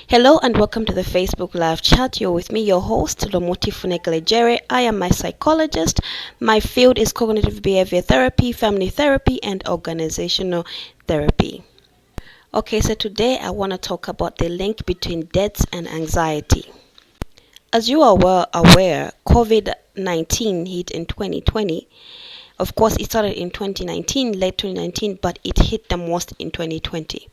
Hello and welcome to the Facebook live chat. You're with me, your host, Lomuti Funekele. I am a psychologist. My field is cognitive behavior therapy, family therapy, and organizational therapy. Okay, so today I want to talk about the link between debts and anxiety. As you are well aware, COVID-19 hit in 2020. Of course, it started in 2019, late 2019, but it hit the most in 2020.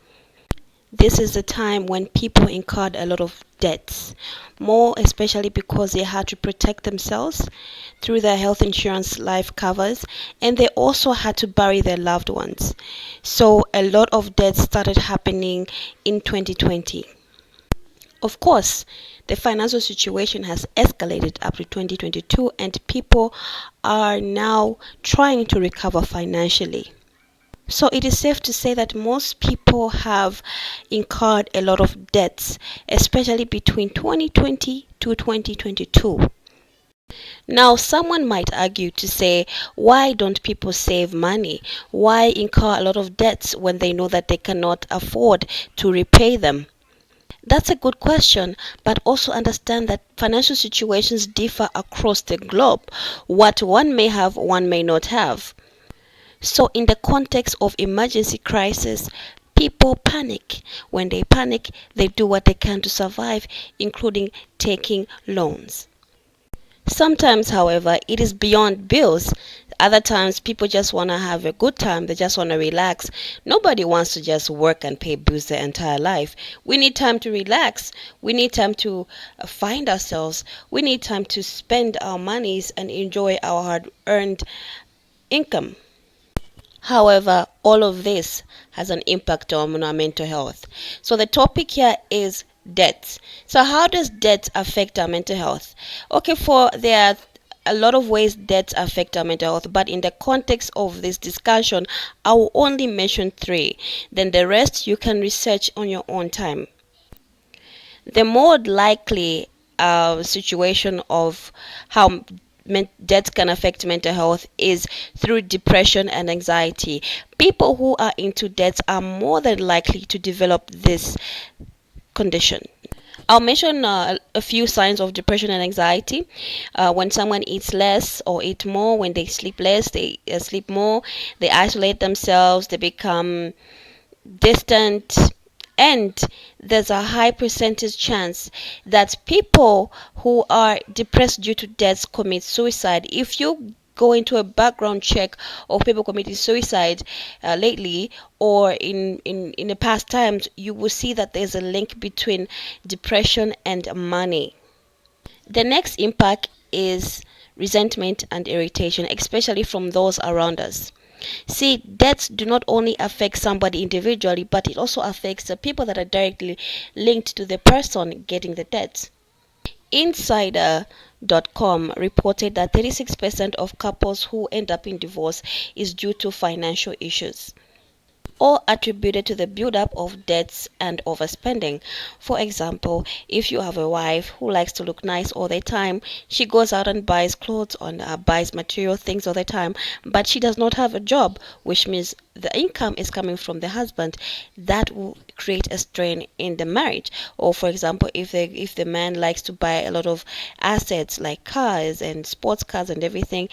This is the time when people incurred a lot of debts, more especially because they had to protect themselves through their health insurance life covers, and they also had to bury their loved ones. So a lot of debts started happening in 2020. Of course, the financial situation has escalated up to 2022, and people are now trying to recover financially. So it is safe to say that most people have incurred a lot of debts, especially between 2020 to 2022. Now, someone might argue to say, why don't people save money? Why incur a lot of debts when they know that they cannot afford to repay them? That's a good question, but also understand that financial situations differ across the globe. What one may have, one may not have. So, in the context of emergency crisis, people panic. When they panic, they do what they can to survive, including taking loans. Sometimes, however, it is beyond bills. Other times, people just want to have a good time. They just want to relax. Nobody wants to just work and pay bills their entire life. We need time to relax. We need time to find ourselves. We need time to spend our monies and enjoy our hard-earned income. However, all of this has an impact on our mental health. So the topic here is debt. So how does debt affect our mental health? Okay, there are a lot of ways debt affect our mental health, but in the context of this discussion, I will only mention three. Then the rest you can research on your own time. The more likely situation of how debt can affect mental health is through depression and anxiety. People who are into debt are more than likely to develop this condition. I'll mention a few signs of depression and anxiety. When someone eats less or eat more, when they sleep less, they sleep more, they isolate themselves, they become distant, and there's a high percentage chance that people who are depressed due to debts commit suicide. If you go into a background check of people committing suicide lately or in the past times, you will see that there's a link between depression and money. The next impact is resentment and irritation, especially from those around us. See, debts do not only affect somebody individually, but it also affects the people that are directly linked to the person getting the debts. Insider.com reported that 36% of couples who end up in divorce is due to financial issues, or attributed to the buildup of debts and overspending. For example, if you have a wife who likes to look nice all the time, she goes out and buys clothes and buys material things all the time, but she does not have a job, which means the income is coming from the husband. That will create a strain in the marriage. Or for example, if the man likes to buy a lot of assets like cars and sports cars and everything,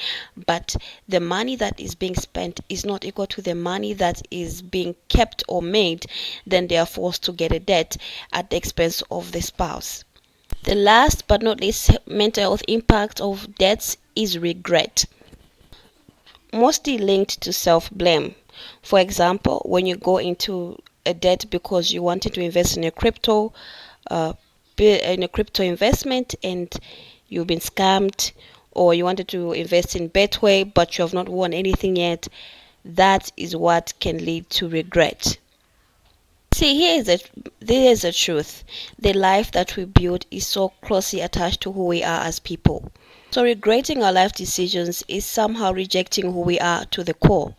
but the money that is being spent is not equal to the money that is being kept or made, then they are forced to get a debt at the expense of the spouse. The last but not least mental health impact of debts is regret, mostly linked to self-blame. For example, when you go into a debt because you wanted to invest in uh, a crypto investment and you've been scammed, or you wanted to invest in Betway but you have not won anything yet, that is what can lead to regret. See, there is the truth. The life that we build is so closely attached to who we are as people. So regretting our life decisions is somehow rejecting who we are to the core.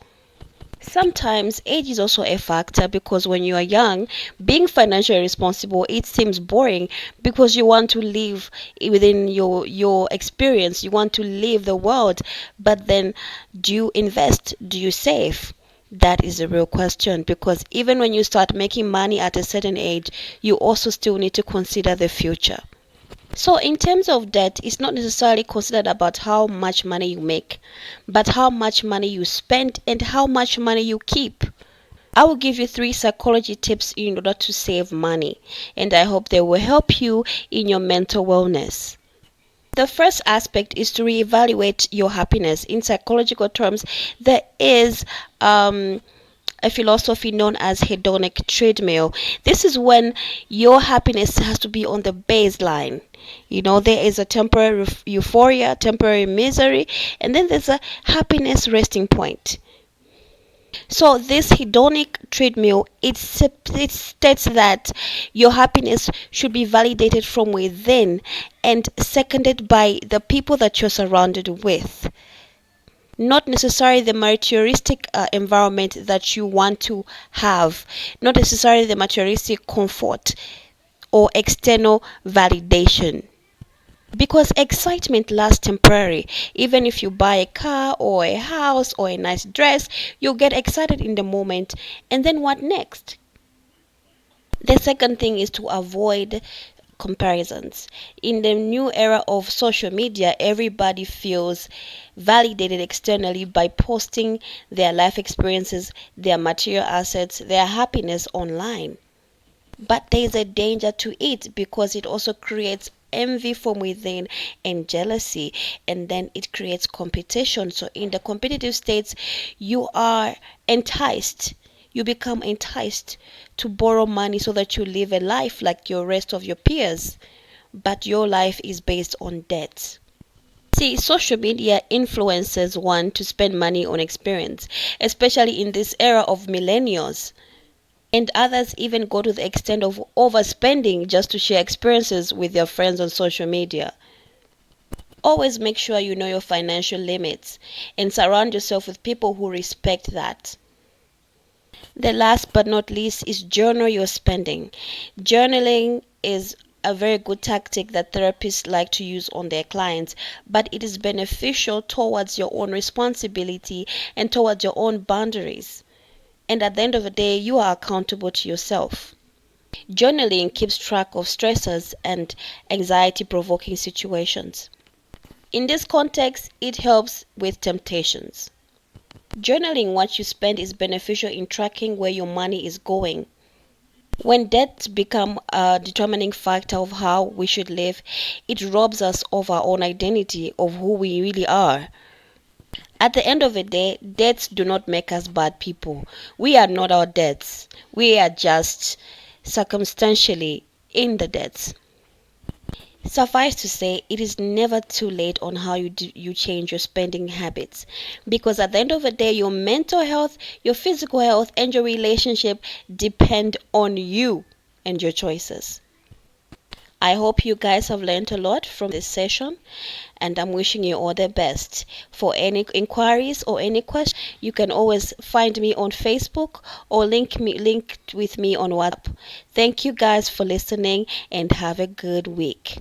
Sometimes age is also a factor, because when you are young, being financially responsible, it seems boring because you want to live within your experience. You want to live the world, but then do you invest? Do you save? That is the real question, because even when you start making money at a certain age, you also still need to consider the future. So, in terms of debt, it's not necessarily considered about how much money you make, but how much money you spend and how much money you keep. I will give you 3 psychology tips in order to save money, and I hope they will help you in your mental wellness. The first aspect is to reevaluate your happiness. In psychological terms, there is a philosophy known as hedonic treadmill. This is when your happiness has to be on the baseline. There is a temporary euphoria, temporary misery, and then there's a happiness resting point. So this hedonic treadmill, it states that your happiness should be validated from within and seconded by the people that you're surrounded with, not necessarily the materialistic environment that you want to have, not necessarily the materialistic comfort or external validation. Because excitement lasts temporary. Even if you buy a car or a house or a nice dress, you'll get excited in the moment. And then what next? The second thing is to avoid comparisons. In the new era of social media, everybody feels validated externally by posting their life experiences, their material assets, their happiness online. But there is a danger to it, because it also creates envy from within and jealousy, and then it creates competition. So in the competitive states, you are enticed. You become enticed to borrow money so that you live a life like your rest of your peers, but your life is based on debt. See, social media influences one to spend money on experience, especially in this era of millennials. And others even go to the extent of overspending just to share experiences with their friends on social media. Always make sure you know your financial limits and surround yourself with people who respect that. The last but not least is journal your spending. Journaling is a very good tactic that therapists like to use on their clients, but it is beneficial towards your own responsibility and towards your own boundaries. And at the end of the day, you are accountable to yourself. Journaling keeps track of stressors and anxiety provoking situations. In this context, it helps with temptations. Journaling what you spend is beneficial in tracking where your money is going. When debts become a determining factor of how we should live, it robs us of our own identity, of who we really are. At the end of the day, debts do not make us bad people. We are not our debts. We are just circumstantially in the debts. Suffice to say, it is never too late on how you change your spending habits, because at the end of the day, your mental health, your physical health, and your relationship depend on you and your choices. I hope you guys have learned a lot from this session, and I'm wishing you all the best. For any inquiries or any questions, you can always find me on Facebook or link with me on WhatsApp. Thank you guys for listening, and have a good week.